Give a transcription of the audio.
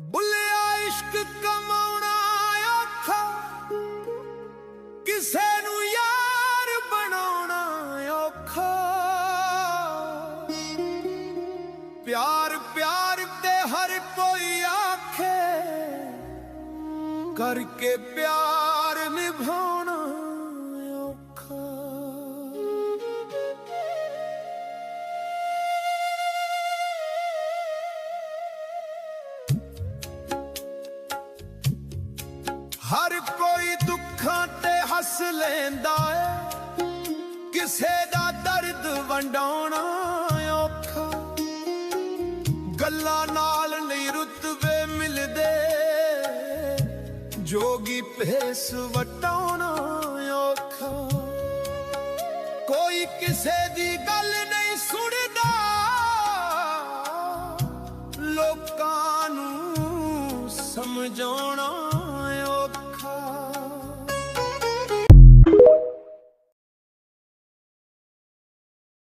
बुलिया इश्क कमाउणा औखा, किसे नू यार बनाउणा औखा। प्यार प्यार ते हर कोई आखे, करके प्यार निभाउणा औखा। हर कोई दुखां ते हस लेंदा है, किसे दा दर्द वंडाउणा औखा। गल्लां नाल नहीं रुतबे मिलदे, जोगी भेस वटाउणा औखा। कोई किसे दी गल नहीं सुनदा, लोकां नूं समझाउणा